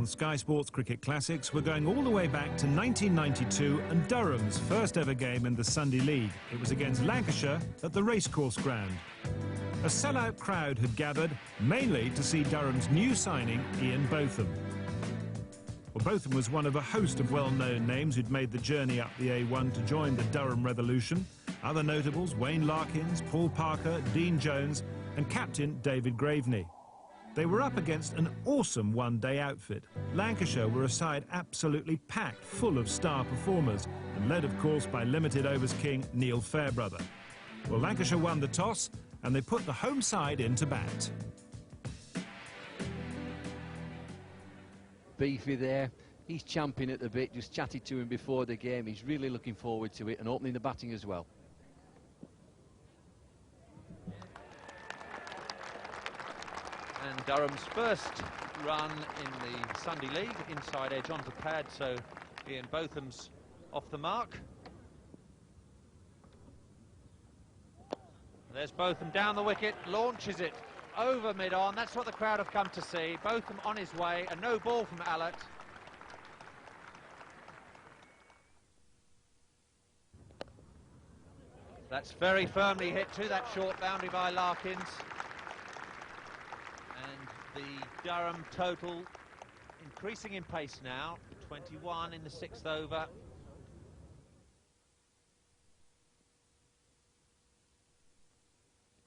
on Sky Sports Cricket Classics, we're going all the way back to 1992 and Durham's first ever game in the Sunday League. It was against Lancashire at the racecourse ground. A sellout crowd had gathered, mainly to see Durham's new signing, Ian Botham. Well, Botham was one of a host of well-known names who'd made the journey up the A1 to join the Durham Revolution. Other notables, Wayne Larkins, Paul Parker, Dean Jones and captain David Graveney. They were up against an awesome one-day outfit. Lancashire were a side absolutely packed, full of star performers, and led, of course, by limited overs king Neil Fairbrother. Well, Lancashire won the toss, and they put the home side into bat. Beefy there. He's champing at the bit, just chatted to him before the game. He's really looking forward to it and opening the batting as well. And Durham's first run in the Sunday League, inside edge onto pad, so Ian Botham's off the mark. There's Botham down the wicket, launches it over mid-on. That's what the crowd have come to see. Botham on his way, a no ball from Allott. That's very firmly hit to that short boundary by Larkins. The Durham total increasing in pace now, 21 in the 6th over.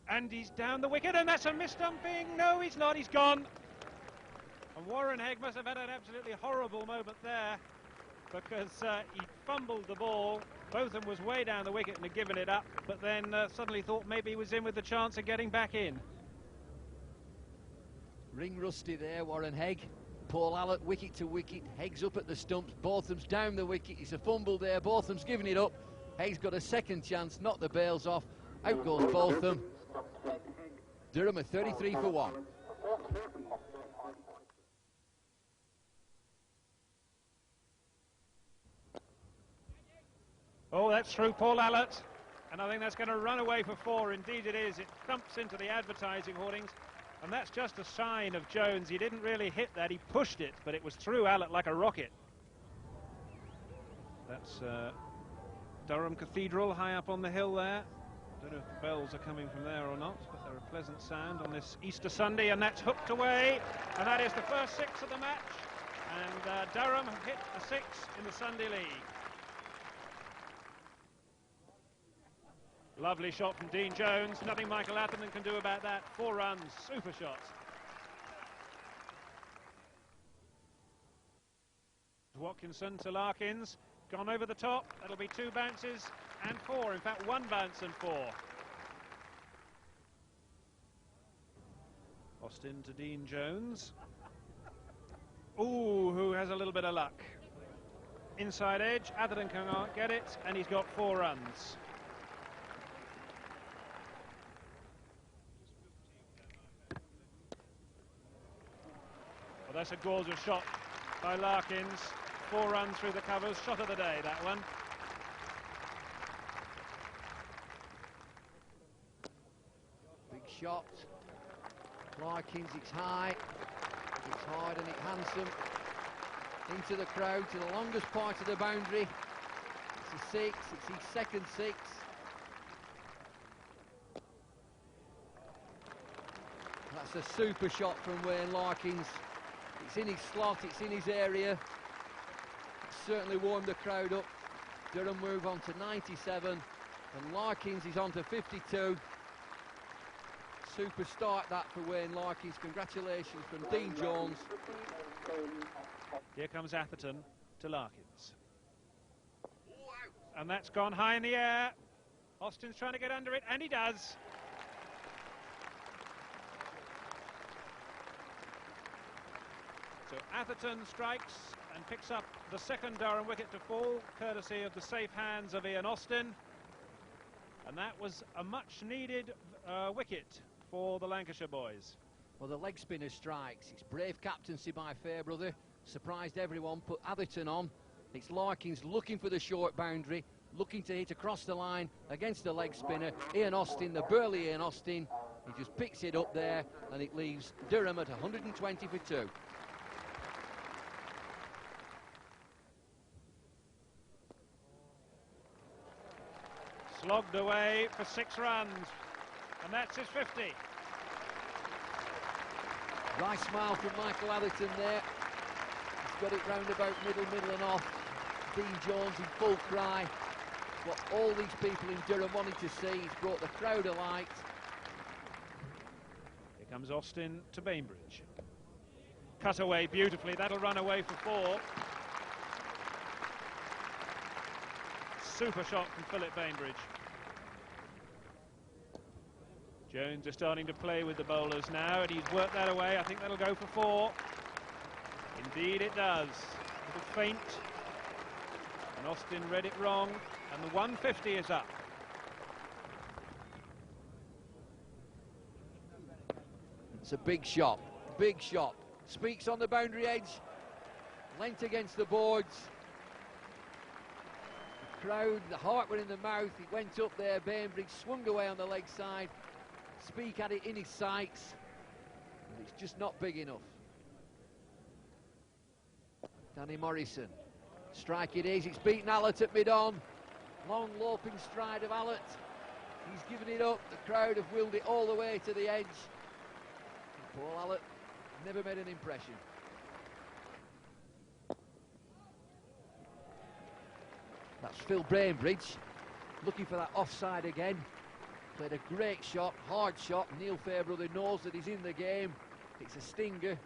And he's down the wicket, and that's a misstumping. No, he's not, he's gone. And Warren Hegg must have had an absolutely horrible moment there, because he fumbled the ball. Botham was way down the wicket and had given it up, but then suddenly thought maybe he was in with the chance of getting back in. Ring rusty there, Warren Hegg. Paul Allott, wicket to wicket. Hegg's up at the stumps. Botham's down the wicket. It's a fumble there. Botham's giving it up. Hegg's got a second chance. Knock the bails off. Out goes Botham. Durham are 33 for 1. Oh, that's through Paul Allott. And I think that's going to run away for 4. Indeed it is. It thumps into the advertising hoardings. And that's just a sign of Jones. He didn't really hit that, he pushed it, but it was through Allott like a rocket. That's Durham Cathedral high up on the hill there. Don't know if the bells are coming from there or not, but they're a pleasant sound on this Easter Sunday, and that's hooked away. And that is the first 6 of the match. And Durham have hit a 6 in the Sunday League. Lovely shot from Dean Jones. Nothing Michael Atherton can do about that. 4 runs, super shots. Watkinson to Larkins. Gone over the top. That'll be 2 bounces and 4. In fact, 1 bounce and 4. Austin to Dean Jones. Ooh, who has a little bit of luck. Inside edge. Atherton can't get it, and he's got 4 runs. That's a gorgeous shot by Larkins. 4 runs through the covers. Shot of the day, that one. Big shot. Larkins, it's high. It's hard and it's handsome. Into the crowd to the longest part of the boundary. It's a 6. It's his second 6. That's a super shot from Wayne Larkins. It's in his slot, it's in his area. It's certainly warmed the crowd up. Durham move on to 97, and Larkins is on to 52. Super start that for Wayne Larkins. Congratulations from Dean Jones. Here comes Atherton to Larkins. And that's gone high in the air. Austin's trying to get under it, and he does. So Atherton strikes and picks up the 2nd Durham wicket to fall, courtesy of the safe hands of Ian Austin. And that was a much-needed wicket for the Lancashire boys. Well, the leg spinner strikes. It's brave captaincy by Fairbrother. Surprised everyone, put Atherton on. It's Larkins looking for the short boundary, looking to hit across the line against the leg spinner. Ian Austin, the burly Ian Austin. He just picks it up there, and it leaves Durham at 120 for 2. Slogged away for 6 runs, and that's his 50. Nice smile from Michael Atherton there. He's got it round about middle and off. Dean Jones in full cry. What all these people in Durham wanted to see. He's brought the crowd alight. Here comes Austin to Bainbridge. Cut away beautifully. That'll run away for 4. Super shot from Philip Bainbridge. Jones is starting to play with the bowlers now, and he's worked that away. I think that'll go for 4. Indeed it does. A little faint. And Austin read it wrong, and the 150 is up. It's a big shot, big shot. Speaks on the boundary edge, length against the boards. The crowd, the heart were in the mouth. He went up there, Bainbridge swung away on the leg side. Speak had it in his sights, but it's just not big enough. Danny Morrison, strike it is, it's beaten Allett at mid-on. Long loping stride of Allett. He's given it up, the crowd have willed it all the way to the edge. And Paul Allett never made an impression. That's Phil Bainbridge, looking for that offside again. Played a great shot, hard shot. Neil Fairbrother knows that he's in the game. It's a stinger,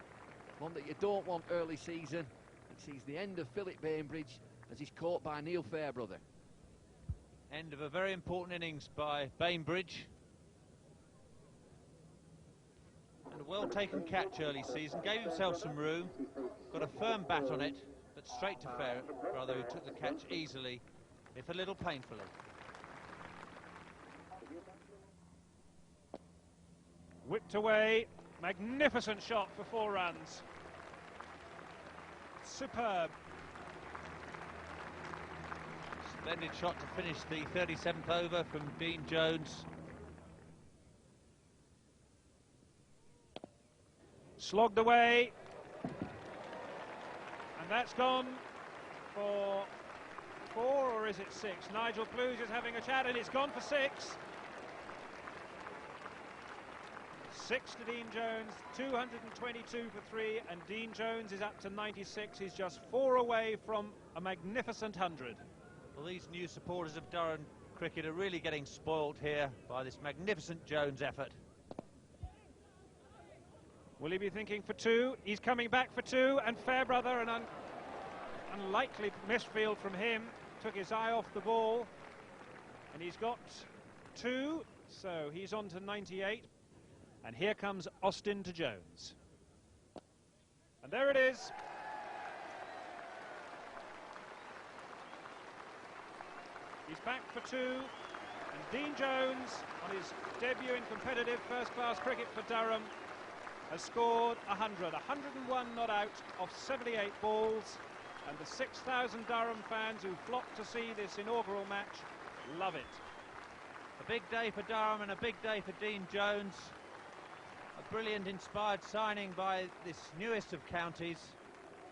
one that you don't want early season. It sees the end of Philip Bainbridge as he's caught by Neil Fairbrother. End of a very important innings by Bainbridge. And a well-taken catch early season, gave himself some room, got a firm bat on it, but straight to Fairbrother, who took the catch easily, if a little painfully. Whipped away, magnificent shot for 4 runs. Superb. Splendid shot to finish the 37th over from Dean Jones. Slogged away, and that's gone for 4, or is it 6? Nigel Plews is having a chat, and it's gone for 6. 6 to Dean Jones, 222 for 3, and Dean Jones is up to 96. He's just 4 away from a magnificent 100. Well, these new supporters of Durham cricket are really getting spoiled here by this magnificent Jones effort. Will he be thinking for 2? He's coming back for 2, and Fairbrother, an unlikely misfield from him, took his eye off the ball, and he's got 2, so he's on to 98. And here comes Austin to Jones. And there it is. He's back for 2. And Dean Jones, on his debut in competitive first-class cricket for Durham, has scored 100. 101 not out off 78 balls. And the 6,000 Durham fans who flocked to see this inaugural match love it. A big day for Durham and a big day for Dean Jones. A brilliant inspired signing by this newest of counties,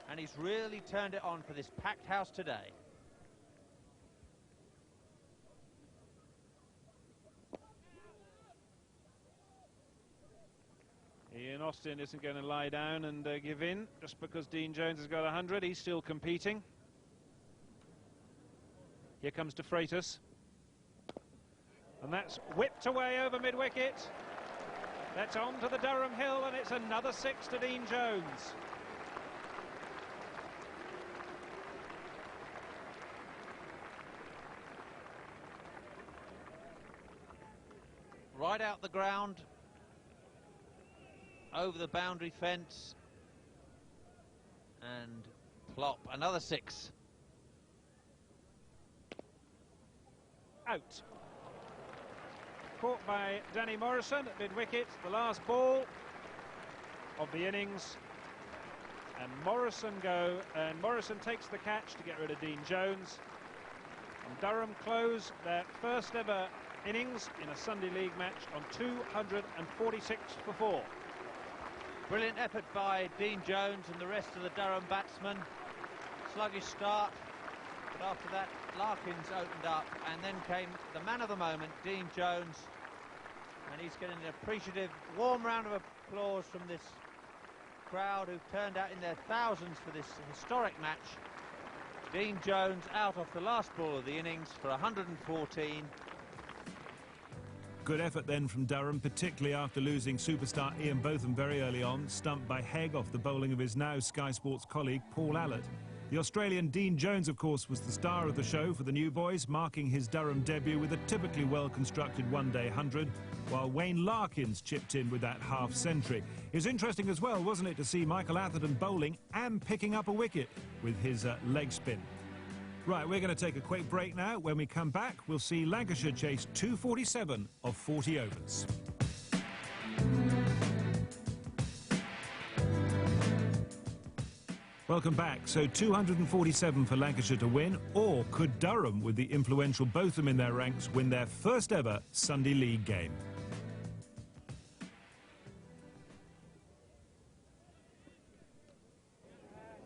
and he's really turned it on for this packed house today. Ian Austin isn't going to lie down and give in just because Dean Jones has got 100. He's still competing. Here comes De Freitas, and that's whipped away over mid-wicket. That's on to the Durham Hill, and it's another 6 to Dean Jones. Right out the ground, over the boundary fence, and plop, another 6. Out. Caught by Danny Morrison at mid-wicket, the last ball of the innings, and Morrison takes the catch to get rid of Dean Jones, and Durham close their first ever innings in a Sunday League match on 246 for 4. Brilliant effort by Dean Jones and the rest of the Durham batsmen. Sluggish start, But after that, Larkins opened up, and then came the man of the moment, Dean Jones, and he's getting an appreciative, warm round of applause from this crowd who've turned out in their thousands for this historic match. Dean Jones out off the last ball of the innings for 114. Good effort then from Durham, particularly after losing superstar Ian Botham very early on, stumped by Hegg off the bowling of his now Sky Sports colleague Paul Allott. The Australian Dean Jones, of course, was the star of the show for the new boys, marking his Durham debut with a typically well-constructed one-day 100, while Wayne Larkins chipped in with that half-century. It was interesting as well, wasn't it, to see Michael Atherton bowling and picking up a wicket with his leg spin. Right, we're going to take a quick break now. When we come back, we'll see Lancashire chase 247 of 40 overs. Welcome back. So 247 for Lancashire to win, or could Durham, with the influential Botham in their ranks, win their first ever Sunday League game?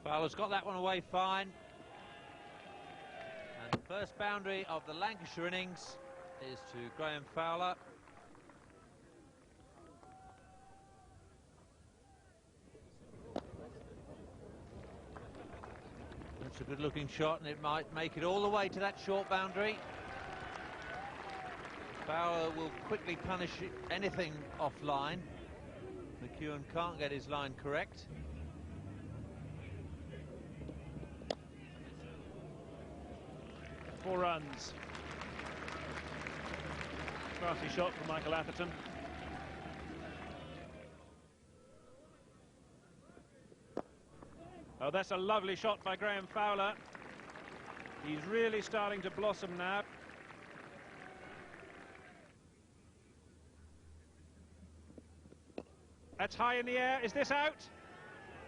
Fowler's got that one away fine. And the first boundary of the Lancashire innings is to Graham Fowler. It's a good looking shot, and it might make it all the way to that short boundary. Fowler will quickly punish anything offline. McEwen can't get his line correct. Four runs. Classy shot from Michael Atherton. Oh, that's a lovely shot by Graham Fowler. He's really starting to blossom now. That's high in the air. Is this out?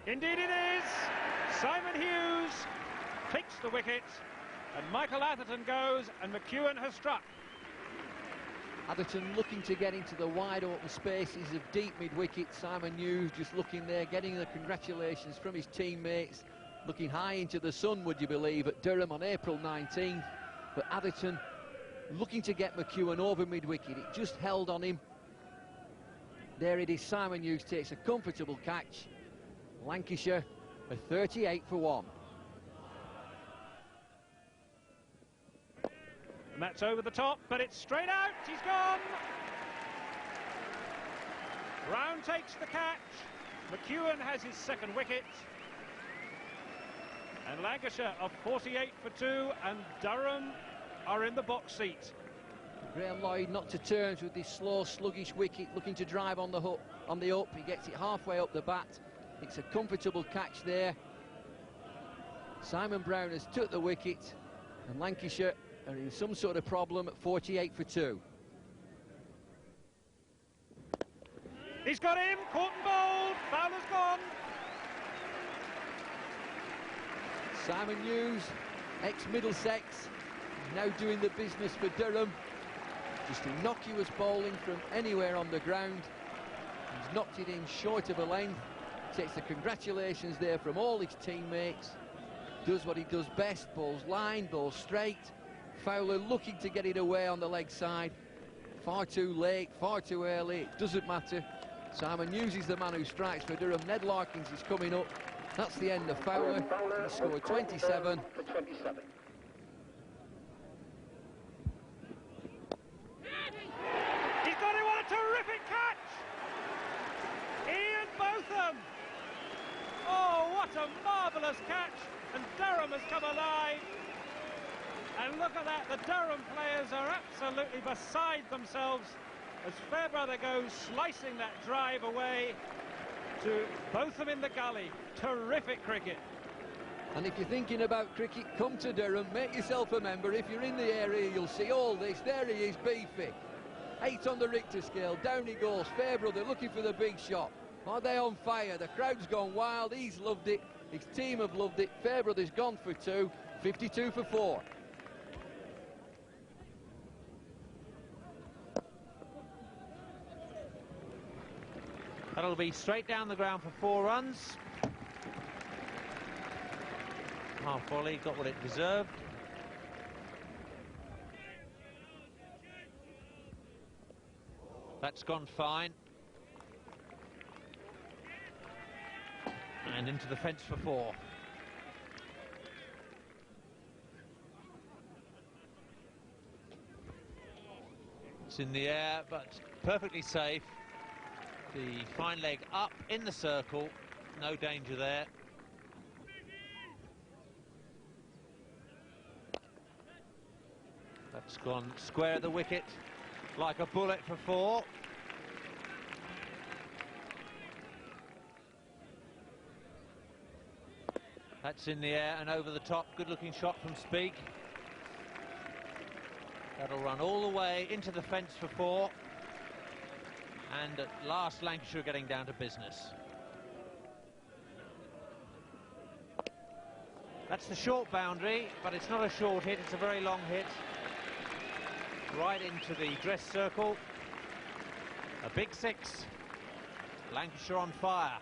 Indeed it is. Simon Hughes takes the wicket, and Michael Atherton goes, and McEwen has struck. Atherton looking to get into the wide open spaces of deep mid-wicket. Simon Hughes just looking there, getting the congratulations from his teammates. Looking high into the sun, would you believe, at Durham on April 19th. But Atherton looking to get McEwen over mid-wicket. It just held on him. There it is. Simon Hughes takes a comfortable catch. Lancashire are 38 for 1. And that's over the top, but it's straight out. He's gone. Brown takes the catch. McEwen has his second wicket. And Lancashire are 48 for 2, and Durham are in the box seat. Graham Lloyd not to terms with this slow, sluggish wicket, looking to drive on the hook, on the up. He gets it halfway up the bat. It's a comfortable catch there. Simon Brown has took the wicket, and Lancashire are in some sort of problem at 48 for 2. He's got him, caught and bowled. Fowler's gone. Simon Hughes, ex-Middlesex, now doing the business for Durham. Just innocuous bowling from anywhere on the ground. He's knocked it in short of a length. Takes the congratulations there from all his teammates. Does what he does best, bowls line, bowls straight. Fowler looking to get it away on the leg side. Far too late, far too early, it doesn't matter. Simon Hughes is the man who strikes for Durham. Ned Larkins is coming up. That's the end of Fowler. He scored 27. He's got it, what a terrific catch! Ian Botham! Oh, what a marvellous catch! And Durham has come alive. And look at that, the Durham players are absolutely beside themselves as Fairbrother goes slicing that drive away to Botham in the gully. Terrific cricket. And if you're thinking about cricket, come to Durham, make yourself a member. If you're in the area, you'll see all this. There he is, Beefy. 8 on the Richter scale, down he goes. Fairbrother looking for the big shot. Are they on fire? The crowd's gone wild, he's loved it. His team have loved it. Fairbrother's gone for 2, 52 for 4. That'll be straight down the ground for 4 runs. Half volley, got what it deserved. That's gone fine. And into the fence for 4. It's in the air, but perfectly safe. The fine leg up in the circle, no danger there. That's gone square of the wicket, like a bullet for 4. That's in the air and over the top. Good looking shot from Speak. That'll run all the way into the fence for 4. And at last, Lancashire getting down to business. That's the short boundary, but it's not a short hit, it's a very long hit. Right into the dress circle. A big 6. Lancashire on fire.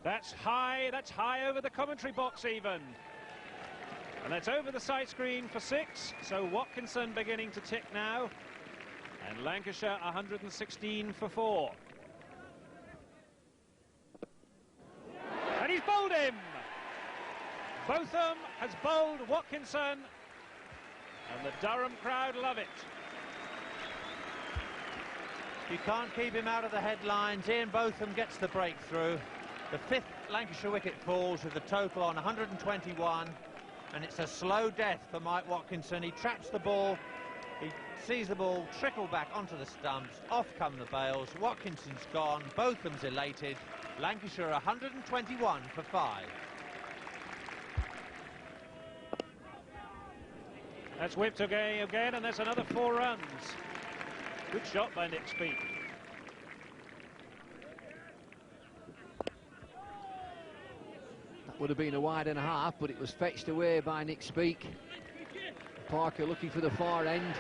That's high over the commentary box even. And that's over the sight screen for 6, so Watkinson beginning to tick now. And Lancashire 116 for 4. And he's bowled him! Botham has bowled Watkinson, and the Durham crowd love it. You can't keep him out of the headlines. Ian Botham gets the breakthrough. The 5th Lancashire wicket falls with a total on 121, and it's a slow death for Mike Watkinson. He traps the ball, he sees the ball trickle back onto the stumps, off come the bails. Watkinson's gone, Botham's elated. Lancashire 121 for 5. That's whipped again, and that's another 4 runs. Good shot by Nick Speak. That would have been a wide and a half, but it was fetched away by Nick Speak. Parker looking for the far end.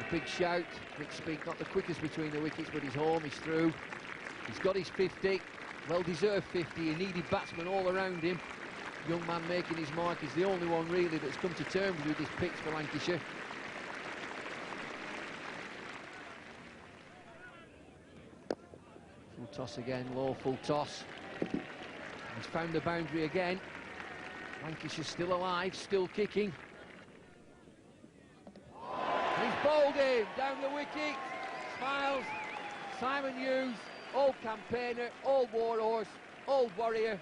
A big shout. Nick Speak not the quickest between the wickets, but he's home, he's through. He's got his 50, well-deserved 50. He needed batsmen all around him. Young man making his mark. He's the only one really that's come to terms with this pitch for Lancashire. Full toss again, low full toss. He's found the boundary again. Lancashire's still alive, still kicking. And he's bowled him down the wicket. Smiles, Simon Hughes, old campaigner, old warhorse, old warrior.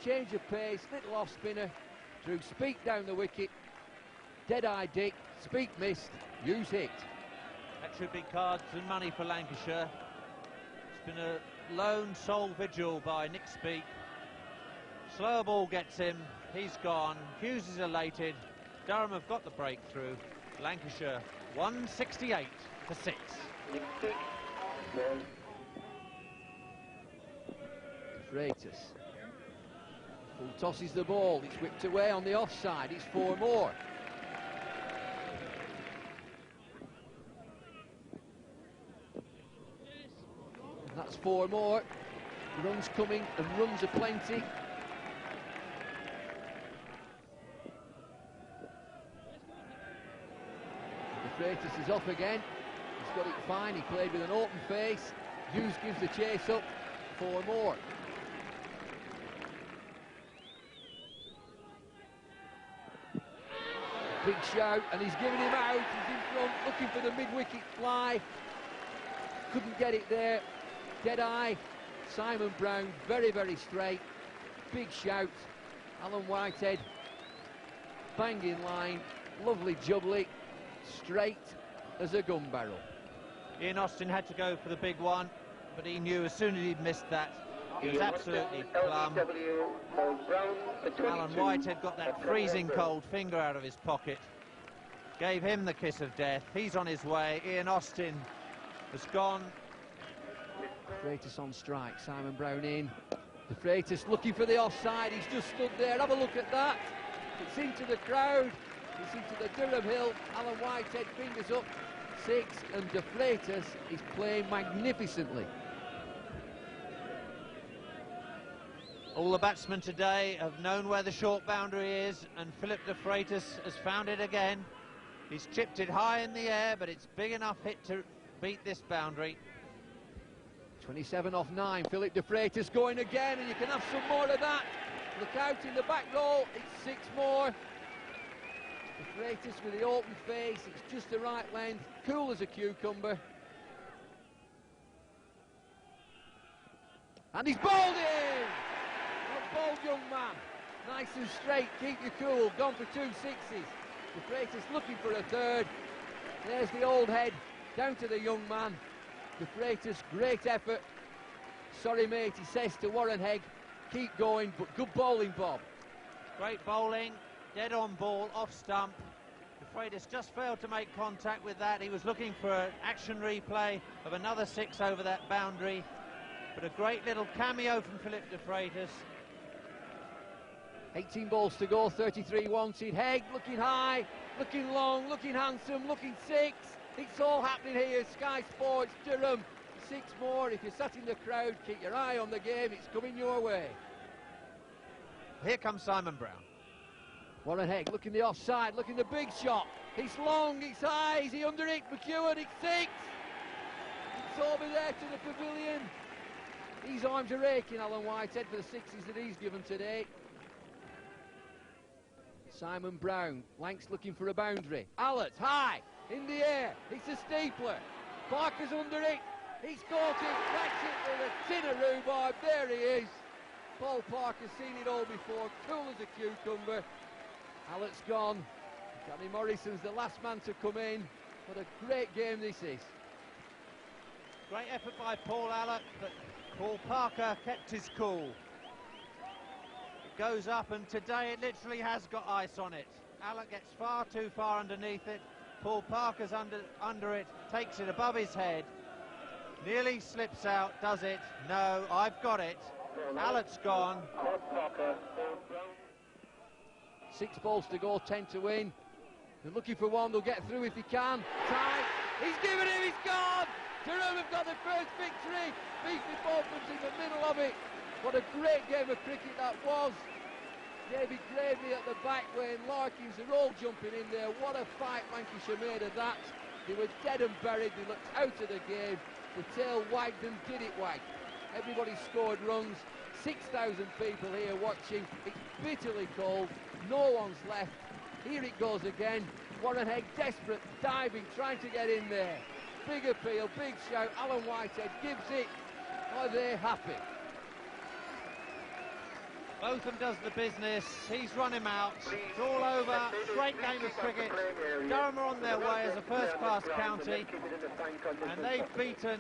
Change of pace, little off spinner. Drew Speak down the wicket. Dead-eye Dick, Speak missed, Hughes hit. That should be cards and money for Lancashire. It's been a lone sole vigil by Nick Speak. Slower ball gets him, he's gone. Hughes is elated. Durham have got the breakthrough. Lancashire 168 for 6. Freitas. Full tosses the ball, it's whipped away on the offside, it's 4 more. And that's 4 more. Runs coming and runs aplenty. The Freitas is off again. He's got it fine, he played with an open face. Hughes gives the chase up, 4 more. Big shout, and he's giving him out. He's in front, looking for the mid-wicket fly. Couldn't get it there. Dead eye. Simon Brown, very, very straight. Big shout. Alan Whitehead, bang in line. Lovely jubbly, straight as a gun barrel. Ian Austin had to go for the big one, but he knew as soon as he'd missed that, he was absolutely plumb. Alan Whitehead got that freezing cold finger out of his pocket, gave him the kiss of death. He's on his way. Ian Austin has gone. Freitas on strike, Simon Brown in. The Freitas looking for the offside, he's just stood there. Have a look at that. It's into the crowd, it's into the Durham Hill. Alan Whitehead, fingers up, 6, and De Freitas is playing magnificently. All the batsmen today have known where the short boundary is, and Philip de Freitas has found it again. He's chipped it high in the air, but it's big enough hit to beat this boundary. 27 off 9, Philip de Freitas going again, and you can have some more of that. Look out in the back row, it's 6 more. De Freitas with the open face, it's just the right length, cool as a cucumber. And he's bowled in! Well bowled, young man. Nice and straight, keep you cool, gone for 2 sixes. De Freitas looking for a third. There's the old head, down to the young man. De Freitas, great effort. Sorry mate, he says to Warren Hegg, keep going, but good bowling, Bob. Great bowling, dead on ball, off stump. De Freitas just failed to make contact with that. He was looking for an action replay of another 6 over that boundary. But a great little cameo from Philip de Freitas. 18 balls to go, 33 wanted. Hegg looking high, looking long, looking handsome, looking 6. It's all happening here, Sky Sports, Durham. 6 more. If you're sat in the crowd, keep your eye on the game. It's coming your way. Here comes Simon Brown. Warren Hegg looking the offside, looking the big shot. It's long, it's high, is he under it? McEwen, it's 6. It's over there to the pavilion. His arms are aching, Alan Whitehead, for the 6s that he's given today. Simon Brown, Lanks looking for a boundary. Allett, high, in the air, it's a steepler. Parker's under it, he's caught it, cracks it with a tin of rhubarb, there he is. Paul Parker's seen it all before, cool as a cucumber. Allett's gone, Johnny Morrison's the last man to come in. What a great game this is. Great effort by Paul Allett, but Paul Parker kept his cool. It goes up, and today it literally has got ice on it. Allett gets far too far underneath it. Paul Parker's under it, takes it above his head. Nearly slips out, does it? No, I've got it. Allett's gone. 6 balls to go, 10 to win. They're looking for one, they'll get through if they can. Time, he's given him, he's gone! Durham have got the first victory. Beefy Bolton's in the middle of it. What a great game of cricket that was. David Gravely at the back, Wayne Larkins are all jumping in there. What a fight Lancashire made of that. They were dead and buried, they looked out of the game. The tail wagged and did it wag. Everybody scored runs. 6,000 people here watching. It's bitterly cold, no one's left. Here it goes again. Warren Hegg desperate, diving, trying to get in there. Big appeal, big shout. Alan Whitehead gives it. Are they happy? Botham does the business. He's run him out. It's all over. Great game of cricket. Durham are on their way as a first-class county, and they've beaten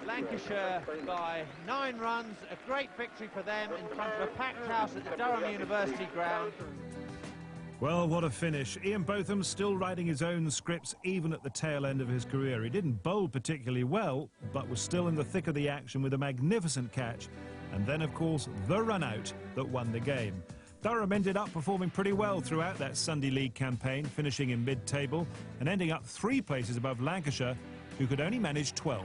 Lancashire by 9 runs. A great victory for them in front of a packed house at the Durham University ground. Well, what a finish. Ian Botham's still writing his own scripts even at the tail end of his career. He didn't bowl particularly well, but was still in the thick of the action with a magnificent catch. And then, of course, the run-out that won the game. Durham ended up performing pretty well throughout that Sunday League campaign, finishing in mid-table and ending up 3 places above Lancashire, who could only manage 12th.